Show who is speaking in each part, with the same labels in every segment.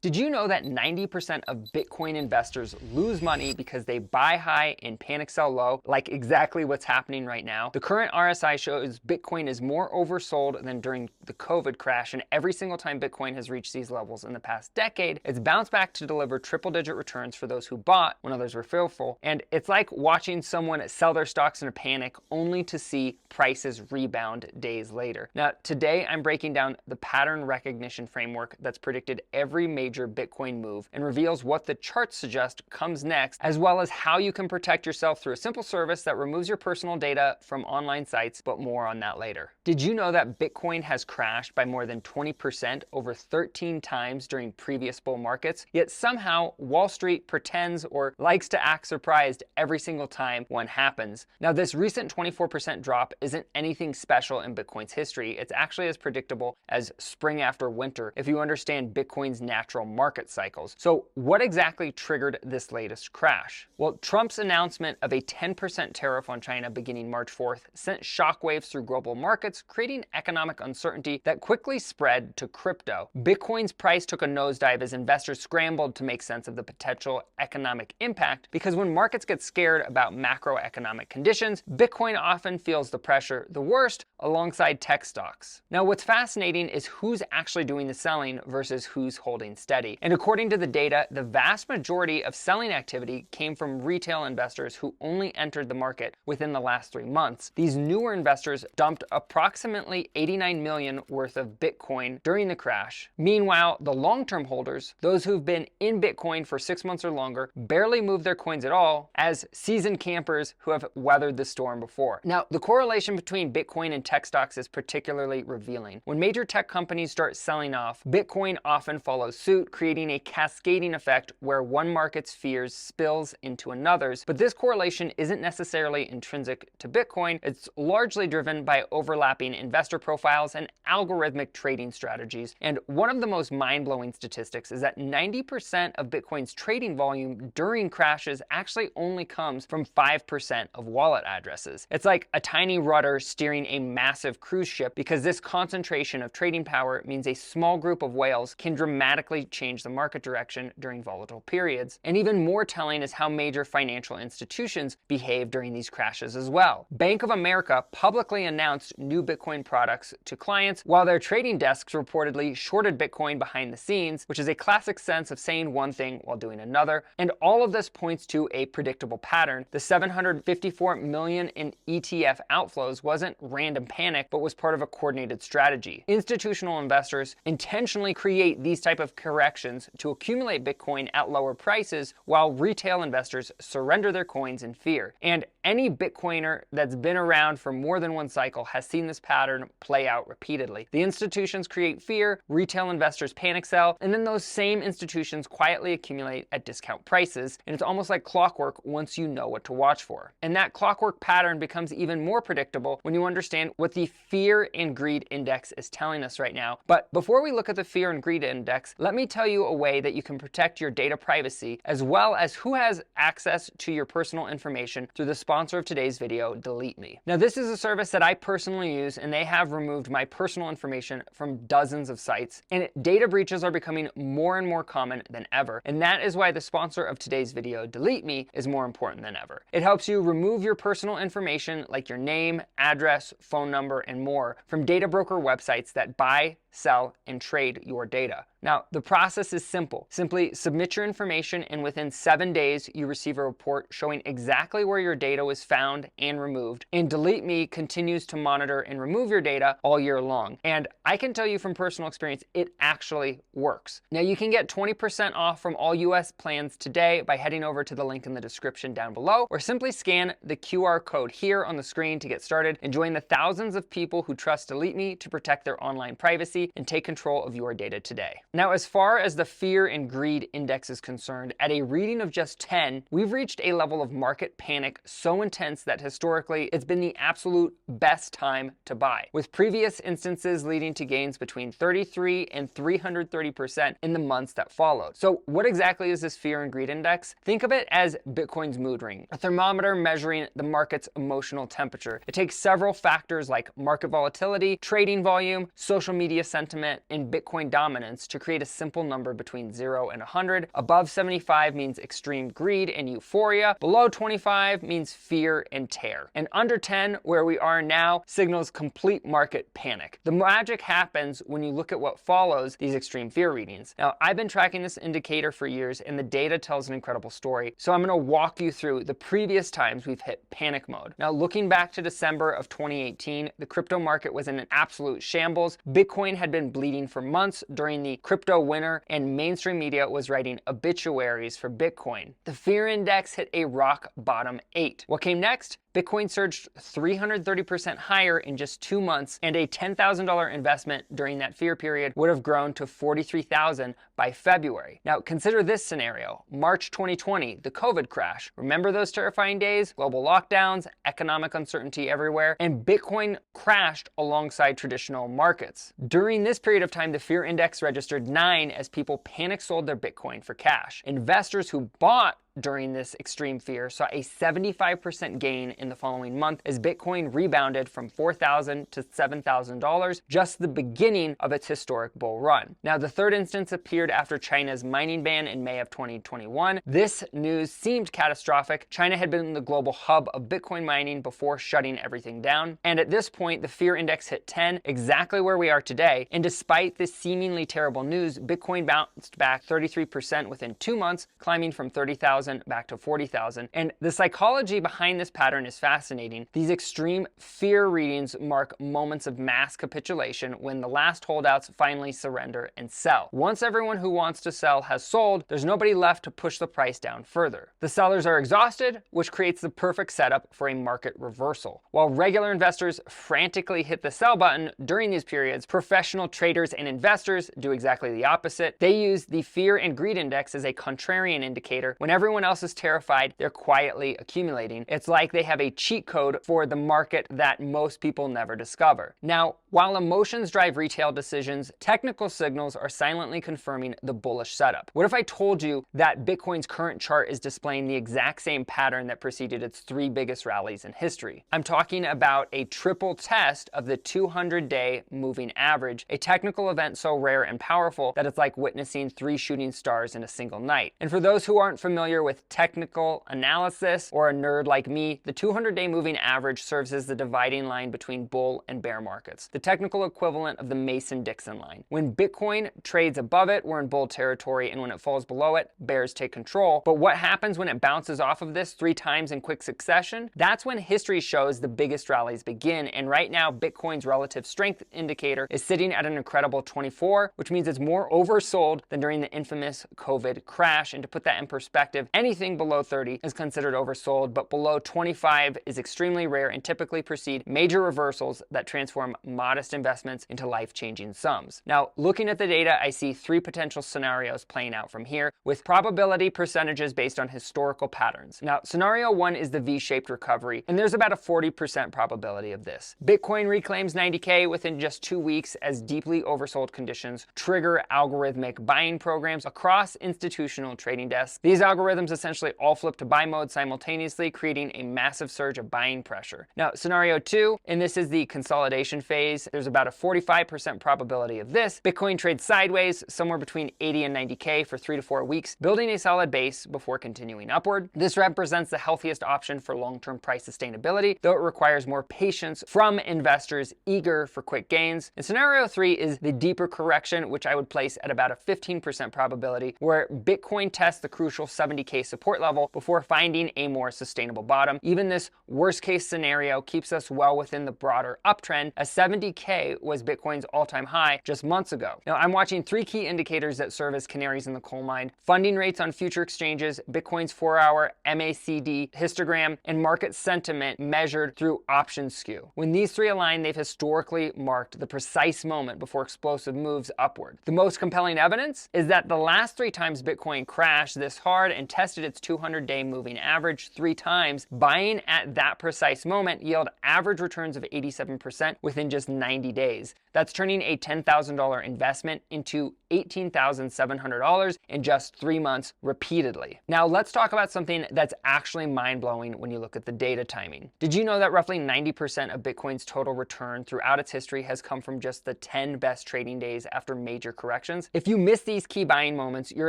Speaker 1: Did you know that 90% of Bitcoin investors lose money because they buy high and panic sell low, like exactly what's happening right now? The current RSI shows Bitcoin is more oversold than during the COVID crash, and every single time Bitcoin has reached these levels in the past decade, it's bounced back to deliver triple-digit returns for those who bought when others were fearful. And it's like watching someone sell their stocks in a panic only to see prices rebound days later. Now, today I'm breaking down the pattern recognition framework that's predicted every major Bitcoin move and reveals what the charts suggest comes next, as well as how you can protect yourself through a simple service that removes your personal data from online sites, but more on that later. Did you know that Bitcoin has crashed by more than 20% over 13 times during previous bull markets? Yet somehow Wall Street pretends or likes to act surprised every single time one happens. Now, this recent 24% drop isn't anything special in Bitcoin's history. It's actually as predictable as spring after winter if you understand Bitcoin's natural market cycles. So what exactly triggered this latest crash? Well, Trump's announcement of a 10% tariff on China beginning March 4th sent shockwaves through global markets, creating economic uncertainty that quickly spread to crypto. Bitcoin's price took a nosedive as investors scrambled to make sense of the potential economic impact, because when markets get scared about macroeconomic conditions, Bitcoin often feels the pressure the worst alongside tech stocks. Now, what's fascinating is who's actually doing the selling versus who's holding steady. And according to the data, the vast majority of selling activity came from retail investors who only entered the market within the last 3 months. These newer investors dumped approximately 89 million worth of Bitcoin during the crash. Meanwhile, the long-term holders, those who've been in Bitcoin for 6 months or longer, barely moved their coins at all as seasoned campers who have weathered the storm before. Now, the correlation between Bitcoin and tech stocks is particularly revealing. When major tech companies start selling off, Bitcoin often follows suit, creating a cascading effect where one market's fears spills into another's. But this correlation isn't necessarily intrinsic to Bitcoin. It's largely driven by overlapping investor profiles and algorithmic trading strategies. And one of the most mind-blowing statistics is that 90% of Bitcoin's trading volume during crashes actually only comes from 5% of wallet addresses. It's like a tiny rudder steering a massive cruise ship, because this concentration of trading power means a small group of whales can dramatically change the market direction during volatile periods. And even more telling is how major financial institutions behave during these crashes as well. Bank of America publicly announced new Bitcoin products to clients, while their trading desks reportedly shorted Bitcoin behind the scenes, which is a classic sense of saying one thing while doing another. And all of this points to a predictable pattern. The 754 million in ETF outflows wasn't random panic, but was part of a coordinated strategy. Institutional investors intentionally create these type of corrections to accumulate Bitcoin at lower prices, while retail investors surrender their coins in fear. And any Bitcoiner that's been around for more than one cycle has seen this pattern play out repeatedly. The institutions create fear, retail investors panic sell, and then those same institutions quietly accumulate at discount prices. And it's almost like clockwork once you know what to watch for. And that clockwork pattern becomes even more predictable when you understand what the fear and greed index is telling us right now. But before we look at the fear and greed index, let me tell you a way that you can protect your data privacy, as well as who has access to your personal information, through the sponsor of today's video, Delete Me. Now, this is a service that I personally use, and they have removed my personal information from dozens of sites, and data breaches are becoming more and more common than ever. And that is why the sponsor of today's video, Delete Me, is more important than ever. It helps you remove your personal information like your name, address, phone number, and more from data broker websites that buy, sell, and trade your data. Now, the process is simple. Simply submit your information, and within 7 days, you receive a report showing exactly where your data was found and removed. And Delete Me continues to monitor and remove your data all year long. And I can tell you from personal experience, it actually works. Now, you can get 20% off from all US plans today by heading over to the link in the description down below, or simply scan the QR code here on the screen to get started and join the thousands of people who trust Delete Me to protect their online privacy and take control of your data today. Now, as far as the fear and greed index is concerned, at a reading of just 10, we've reached a level of market panic so intense that historically it's been the absolute best time to buy, with previous instances leading to gains between 33 and 330% in the months that followed. So what exactly is this fear and greed index? Think of it as Bitcoin's mood ring, a thermometer measuring the market's emotional temperature. It takes several factors like market volatility, trading volume, social media sentiment and Bitcoin dominance to create a simple number between 0 and 100. Above 75 means extreme greed and euphoria. Below 25 means fear and tear. And under 10, where we are now, signals complete market panic. The magic happens when you look at what follows these extreme fear readings. Now, I've been tracking this indicator for years, and the data tells an incredible story. So I'm going to walk you through the previous times we've hit panic mode. Now, looking back to December of 2018, the crypto market was in an absolute shambles. Bitcoin had been bleeding for months during the crypto winter, and mainstream media was writing obituaries for Bitcoin. The fear index hit a rock bottom 8. What came next? Bitcoin surged 330% higher in just 2 months, and a $10,000 investment during that fear period would have grown to $43,000 by February. Now, consider this scenario. March 2020, the COVID crash. Remember those terrifying days? Global lockdowns, economic uncertainty everywhere, and Bitcoin crashed alongside traditional markets. During this period of time, the fear index registered 9 as people panic sold their Bitcoin for cash. Investors who bought during this extreme fear saw a 75% gain in the following month as Bitcoin rebounded from $4,000 to $7,000, just the beginning of its historic bull run. Now, the third instance appeared after China's mining ban in May of 2021. This news seemed catastrophic. China had been the global hub of Bitcoin mining before shutting everything down. And at this point, the fear index hit 10, exactly where we are today. And despite this seemingly terrible news, Bitcoin bounced back 33% within 2 months, climbing from 30,000 back to 40,000. And the psychology behind this pattern is fascinating. These extreme fear readings mark moments of mass capitulation when the last holdouts finally surrender and sell. Once everyone who wants to sell has sold, there's nobody left to push the price down further. The sellers are exhausted, which creates the perfect setup for a market reversal. While regular investors frantically hit the sell button during these periods, professional traders and investors do exactly the opposite. They use the fear and greed index as a contrarian indicator. When everyone else is terrified, they're quietly accumulating. It's like they have a cheat code for the market that most people never discover. Now, while emotions drive retail decisions, technical signals are silently confirming the bullish setup. What if I told you that Bitcoin's current chart is displaying the exact same pattern that preceded its 3 biggest rallies in history? I'm talking about a triple test of the 200-day moving average, a technical event so rare and powerful that it's like witnessing 3 shooting stars in a single night. And for those who aren't familiar with technical analysis, or a nerd like me, the 200-day moving average serves as the dividing line between bull and bear markets, the technical equivalent of the Mason-Dixon line. When Bitcoin trades above it, we're in bull territory, and when it falls below it, bears take control. But what happens when it bounces off of this 3 times in quick succession? That's when history shows the biggest rallies begin, and right now Bitcoin's relative strength indicator is sitting at an incredible 24, which means it's more oversold than during the infamous COVID crash. And to put that in perspective, anything below 30 is considered oversold, but below 25 is extremely rare and typically precede major reversals that transform modest investments into life-changing sums. Now, looking at the data, I see 3 potential scenarios playing out from here, with probability percentages based on historical patterns. Now, scenario 1 is the V-shaped recovery, and there's about a 40% probability of this. Bitcoin reclaims 90K within just 2 weeks as deeply oversold conditions trigger algorithmic buying programs across institutional trading desks. These algorithms essentially all flip to buy mode simultaneously, creating a massive surge of buying pressure. Now, scenario 2, and this is the consolidation phase, there's about a 45% probability of this. Bitcoin trades sideways, somewhere between 80 and 90K for 3 to 4 weeks, building a solid base before continuing upward. This represents the healthiest option for long-term price sustainability, though it requires more patience from investors eager for quick gains. And scenario 3 is the deeper correction, which I would place at about a 15% probability, where Bitcoin tests the crucial 70K support level before finding a more sustainable bottom. Even this worst case scenario keeps us well within the broader uptrend, as 70K was Bitcoin's all-time high just months ago. Now, I'm watching 3 key indicators that serve as canaries in the coal mine: funding rates on future exchanges, Bitcoin's 4-hour MACD histogram, and market sentiment measured through option skew. When these 3 align, they've historically marked the precise moment before explosive moves upward. The most compelling evidence is that the last 3 times Bitcoin crashed this hard and tested its 200-day moving average 3 times, buying at that precise moment yield average returns of 87% within just in 90 days. That's turning a $10,000 investment into $18,700 in just 3 months repeatedly. Now let's talk about something that's actually mind-blowing when you look at the data timing. Did you know that roughly 90% of Bitcoin's total return throughout its history has come from just the 10 best trading days after major corrections? If you miss these key buying moments, you're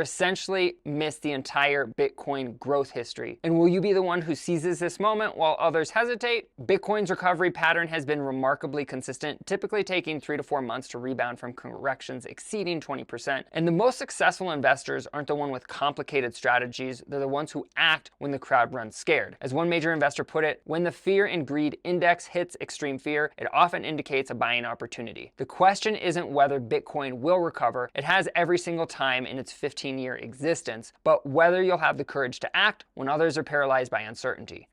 Speaker 1: essentially missed the entire Bitcoin growth history. And will you be the one who seizes this moment while others hesitate? Bitcoin's recovery pattern has been remarkably consistent, typically taking 3 to 4 months to rebound from corrections exceeding 20%. And the most successful investors aren't the one with complicated strategies, they're the ones who act when the crowd runs scared. As one major investor put it, when the fear and greed index hits extreme fear, it often indicates a buying opportunity. The question isn't whether Bitcoin will recover, it has every single time in its 15-year existence, but whether you'll have the courage to act when others are paralyzed by uncertainty.